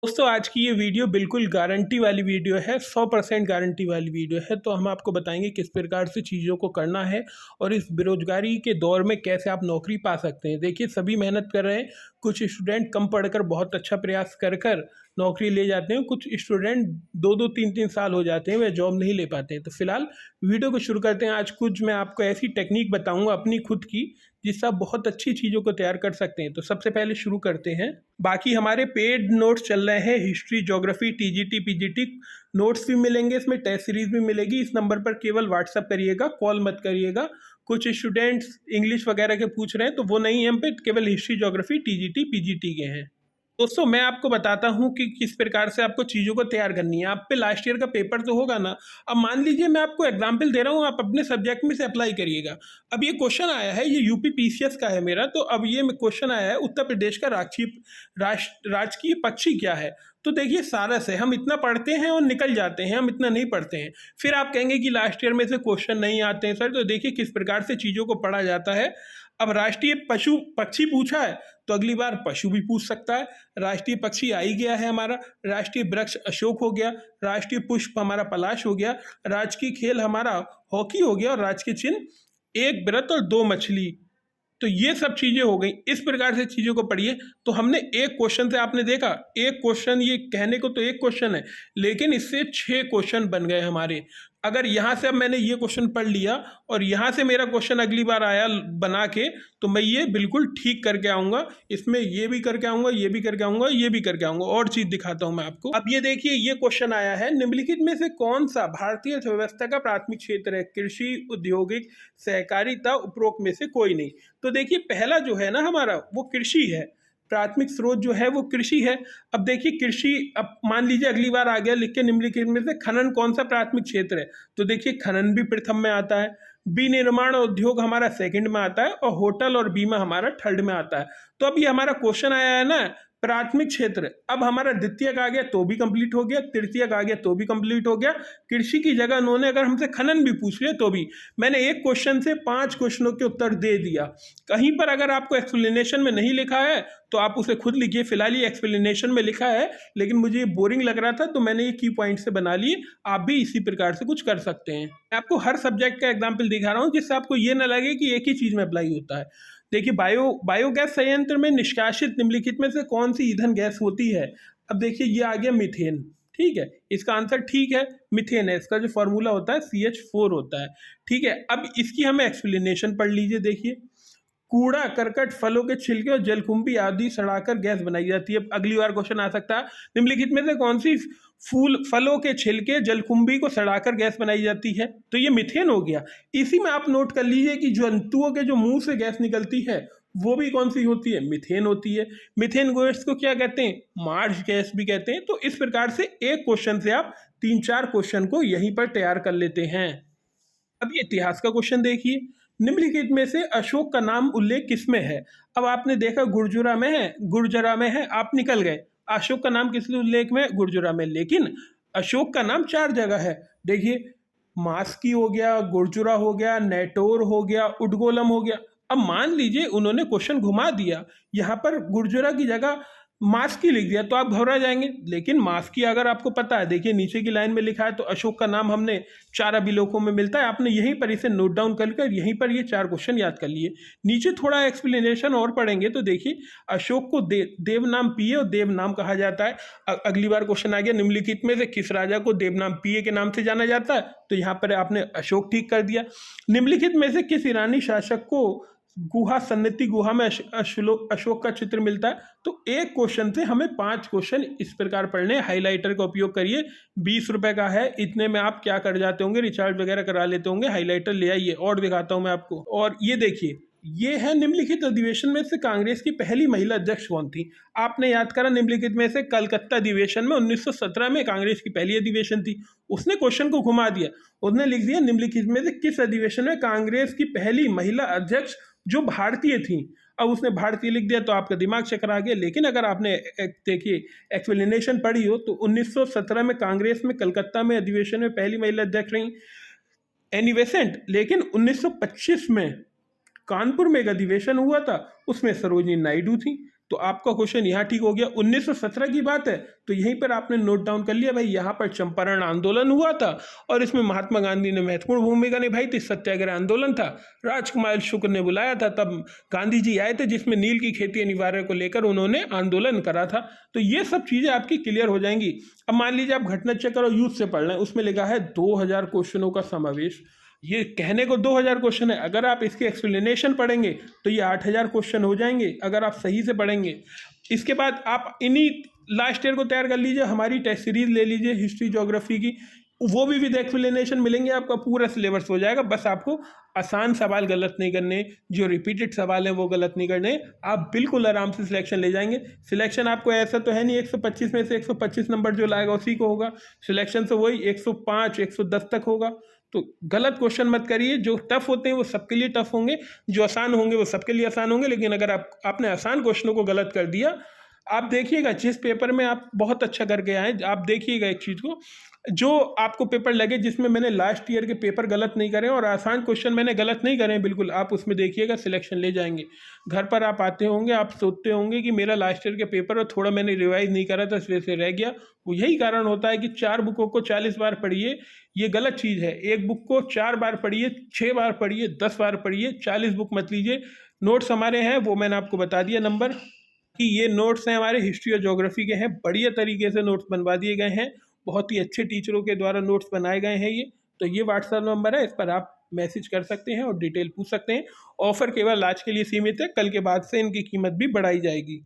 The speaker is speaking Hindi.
दोस्तों आज की ये वीडियो बिल्कुल गारंटी वाली वीडियो है, 100% गारंटी वाली वीडियो है। तो हम आपको बताएंगे किस प्रकार से चीज़ों को करना है और इस बेरोजगारी के दौर में कैसे आप नौकरी पा सकते हैं। देखिए सभी मेहनत कर रहे हैं, कुछ स्टूडेंट कम पढ़कर बहुत अच्छा प्रयास कर कर नौकरी ले जाते हैं, कुछ स्टूडेंट 2-2 3-3 साल हो जाते हैं वह जॉब नहीं ले पाते हैं। तो फिलहाल वीडियो को शुरू करते हैं। आज कुछ मैं आपको ऐसी टेक्निक बताऊंगा अपनी खुद की, जिससे आप बहुत अच्छी चीज़ों को तैयार कर सकते हैं। तो सबसे पहले शुरू करते हैं। बाकी हमारे पेड नोट्स चल रहे हैं, history, geography, TGT, PGT notes भी मिलेंगे, इसमें टेस्ट सीरीज भी मिलेगी। इस नंबर पर केवल व्हाट्सअप करिएगा, कॉल मत करिएगा। कुछ स्टूडेंट्स इंग्लिश वगैरह के पूछ रहे हैं तो वो नहीं है, हम पे केवल हिस्ट्री, ज्योग्राफी, टीजीटी, पीजीटी के हैं। दोस्तों मैं आपको बताता हूँ कि किस प्रकार से आपको चीज़ों को तैयार करनी है। आप पे लास्ट ईयर का पेपर तो होगा ना। अब मान लीजिए मैं आपको एग्जाम्पल दे रहा हूँ, आप अपने सब्जेक्ट में से अप्लाई करिएगा। अब ये क्वेश्चन आया है, ये यूपी पीसीएस का है मेरा। तो अब ये क्वेश्चन आया है, उत्तर प्रदेश का राजकीय पक्षी क्या है। तो देखिए सारस है। हम इतना पढ़ते हैं और निकल जाते हैं, हम इतना नहीं पढ़ते हैं। फिर आप कहेंगे कि लास्ट ईयर में से क्वेश्चन नहीं आते हैं सर। तो देखिए किस प्रकार से चीज़ों को पढ़ा जाता है। अब राष्ट्रीय पशु पक्षी पूछा है तो अगली बार पशु भी पूछ सकता है। राष्ट्रीय पक्षी आ ही गया है हमारा। राष्ट्रीय वृक्ष अशोक हो गया, राष्ट्रीय पुष्प हमारा पलाश हो गया, राजकीय खेल हमारा हॉकी हो गया और राजकीय चिन्ह एक व्रत और दो मछली। तो ये सब चीज़ें हो गई। इस प्रकार से चीज़ों को पढ़िए। तो हमने एक क्वेश्चन से, आपने देखा एक क्वेश्चन, ये कहने को तो एक क्वेश्चन है लेकिन इससे 6 क्वेश्चन बन गए हमारे। अगर यहाँ से अब मैंने ये क्वेश्चन पढ़ लिया और यहाँ से मेरा क्वेश्चन अगली बार आया बना के, तो मैं ये बिल्कुल ठीक करके आऊँगा। इसमें ये भी करके आऊँगा, ये भी करके आऊँगा, ये भी करके आऊँगा। और चीज़ दिखाता हूँ मैं आपको। अब ये देखिए, ये क्वेश्चन आया है, निम्नलिखित में से कौन सा भारतीय अर्थव्यवस्था का प्राथमिक क्षेत्र है। कृषि, औद्योगिक, सहकारिता, उपरोक्त में से कोई नहीं। तो देखिए पहला जो है ना हमारा, वो कृषि है। प्राथमिक स्रोत जो है वो कृषि है। अब देखिए कृषि, अब मान लीजिए अगली बार आ गया लिख के, निम्नलिखित में से खनन कौन सा प्राथमिक क्षेत्र है। तो देखिए खनन भी प्रथम में आता है, विनिर्माण उद्योग हमारा सेकंड में आता है और होटल और बीमा हमारा थर्ड में आता है। तो अब ये हमारा क्वेश्चन आया है ना, प्राथमिक क्षेत्र। अब हमारा द्वितीयक आ गया तो भी कंप्लीट हो गया, तृतीयक आ गया तो भी कंप्लीट हो गया। कृषि की जगह उन्होंने अगर हमसे खनन भी पूछ लिया तो भी। मैंने एक क्वेश्चन से 5 क्वेश्चनों के उत्तर दे दिया। कहीं पर अगर आपको एक्सप्लेनेशन में नहीं लिखा है तो आप उसे खुद लिखिए। फिलहाल ये एक्सप्लेनेशन में लिखा है लेकिन मुझे ये बोरिंग लग रहा था तो मैंने ये की पॉइंट से बना लिए। आप भी इसी प्रकार से कुछ कर सकते हैं। मैं आपको हर सब्जेक्ट का एग्जाम्पल दिखा रहा हूँ जिससे आपको ये ना लगे कि एक ही चीज़ में अप्लाई होता है। देखिए बायोगैस संयंत्र में निष्कासित निम्नलिखित में से कौन सी ईंधन गैस होती है। अब देखिए ये आ गया मीथेन। ठीक है, इसका आंसर ठीक है, मीथेन है। इसका जो फॉर्मूला होता है CH4 होता है। ठीक है, अब इसकी हमें एक्सप्लेनेशन पढ़ लीजिए। देखिए कूड़ा करकट, फलों के छिलके और जलकुंभी आदि सड़ाकर गैस बनाई जाती है। अगली बार क्वेश्चन आ सकता है, निम्नलिखित में से कौन सी फलों के छिलके जलकुंभी को सड़ाकर गैस बनाई जाती है। तो ये मीथेन हो गया। इसी में आप नोट कर लीजिए कि जंतुओं के जो मुंह से गैस निकलती है वो भी कौन सी होती है, मीथेन होती है। मीथेन गैस को क्या कहते हैं, मार्श गैस भी कहते हैं। तो इस प्रकार से एक क्वेश्चन से आप 3-4 क्वेश्चन को यहीं पर तैयार कर लेते हैं। अब ये इतिहास का क्वेश्चन देखिए, निम्नलिखित में से अशोक का नाम उल्लेख किसमें है। अब आपने देखा गुर्जरा में है, गुर्जरा में है, आप निकल गए। अशोक का नाम किस उल्लेख में, गुर्जरा में। लेकिन अशोक का नाम 4 जगह है। देखिए मास्की हो गया, गुर्जरा हो गया, नेटोर हो गया, उडगोलम हो गया। अब मान लीजिए उन्होंने क्वेश्चन घुमा दिया, यहाँ पर गुर्जरा की जगह मास्की लिख दिया तो आप घबरा जाएंगे। लेकिन मास्की अगर आपको पता है, देखिए नीचे की लाइन में लिखा है, तो अशोक का नाम हमने 4 अभिलेखों में मिलता है। आपने यहीं पर इसे नोट डाउन कर यहीं पर ये 4 क्वेश्चन याद कर लिए। नीचे थोड़ा एक्सप्लेनेशन और पढ़ेंगे तो देखिए अशोक को देवनाम पिये और देवनाम कहा जाता है। अगली बार क्वेश्चन आ गया, निम्नलिखित में से किस राजा को देवनाम पिये के नाम से जाना जाता है। तो यहाँ पर आपने अशोक ठीक कर दिया। निम्नलिखित में से किस ईरानी शासक को गुहा, सन्नति गुहा में अशोक का चित्र मिलता है। तो एक क्वेश्चन से हमें 5 क्वेश्चन इस प्रकार पढ़ने। हाइलाइटर का उपयोग करिए, 20 रुपए का है। इतने में आप क्या कर जाते होंगे, रिचार्ज वगैरह करा लेते होंगे। हाइलाइटर ले आइए और दिखाता हूं मैं आपको। और ये देखिए, ये है निम्नलिखित अधिवेशन में से कांग्रेस की पहली महिला अध्यक्ष कौन थी। आपने याद करा, निम्नलिखित में से कलकत्ता अधिवेशन में 1917 में कांग्रेस की पहली अधिवेशन थी। उसने क्वेश्चन को घुमा दिया, उसने लिख दिया निम्नलिखित में से किस अधिवेशन में कांग्रेस की पहली महिला अध्यक्ष जो भारतीय थी। अब उसने भारतीय लिख दिया तो आपका दिमाग चकरा गया। लेकिन अगर आपने देखिए एक्सप्लेनेशन पढ़ी हो तो 1917 में कांग्रेस में कलकत्ता में अधिवेशन में पहली महिला अध्यक्ष रही एनी बेसेंट। लेकिन 1925 में कानपुर में एक अधिवेशन हुआ था, उसमें सरोजिनी नायडू थी। तो आपका क्वेश्चन यहाँ ठीक हो गया। 1917 की बात है तो यहीं पर आपने नोट डाउन कर लिया भाई, यहाँ पर चंपारण आंदोलन हुआ था और इसमें महात्मा गांधी ने महत्वपूर्ण भूमिका निभाई थी। सत्याग्रह आंदोलन था, राजकुमार शुक्ल ने बुलाया था, तब गांधी जी आए थे जिसमें नील की खेती अनिवार्य को लेकर उन्होंने आंदोलन करा था। तो ये सब चीज़ें आपकी क्लियर हो जाएंगी। अब मान लीजिए आप घटना चक्र और युद्ध से पढ़ रहे हैं, उसमें लिखा है 2000 क्वेश्चनों का समावेश। ये कहने को 2000 क्वेश्चन है, अगर आप इसके एक्सप्लेनेशन पढ़ेंगे तो ये 8000 क्वेश्चन हो जाएंगे अगर आप सही से पढ़ेंगे। इसके बाद आप इन्हीं लास्ट ईयर को तैयार कर लीजिए, हमारी टेस्ट सीरीज ले लीजिए हिस्ट्री ज्योग्राफी की, वो भी विद एक्सप्लेनेशन मिलेंगे, आपका पूरा सिलेबस हो जाएगा। बस आपको आसान सवाल गलत नहीं करने, जो रिपीटेड सवाल हैं वो गलत नहीं करने, आप बिल्कुल आराम से सिलेक्शन ले जाएंगे। सिलेक्शन आपको ऐसा तो है नहीं 125 में से 125 नंबर जो लाएगा उसी को होगा, सिलेक्शन तो वही 105 110 तक होगा। तो गलत क्वेश्चन मत करिए, जो टफ होते हैं वो सबके लिए टफ होंगे, जो आसान होंगे वो सबके लिए आसान होंगे। लेकिन अगर आपने आसान क्वेश्चनों को गलत कर दिया, आप देखिएगा जिस पेपर में आप बहुत अच्छा करके आए, आप देखिएगा एक चीज़ को, जो आपको पेपर लगे जिसमें मैंने लास्ट ईयर के पेपर गलत नहीं करे और आसान क्वेश्चन मैंने गलत नहीं करे बिल्कुल, आप उसमें देखिएगा सिलेक्शन ले जाएंगे। घर पर आप आते होंगे, आप सोचते होंगे कि मेरा लास्ट ईयर के पेपर और थोड़ा मैंने रिवाइज नहीं करा था इसलिए से रह गया। वो यही कारण होता है कि 4 बुकों को 40 बार पढ़िए, ये गलत चीज़ है। एक बुक को 4 बार पढ़िए, 6 बार पढ़िए, 10 बार पढ़िए, 40 बुक मत लीजिए। नोट्स हमारे हैं वो मैंने आपको बता दिया नंबर, कि ये नोट्स हैं हमारे हिस्ट्री और ज्योग्राफी के हैं, बढ़िया तरीके से नोट्स बनवा दिए गए हैं, बहुत ही अच्छे टीचरों के द्वारा नोट्स बनाए गए हैं ये। तो ये व्हाट्सएप नंबर है, इस पर आप मैसेज कर सकते हैं और डिटेल पूछ सकते हैं। ऑफर केवल आज के लिए सीमित है, कल के बाद से इनकी कीमत भी बढ़ाई जाएगी।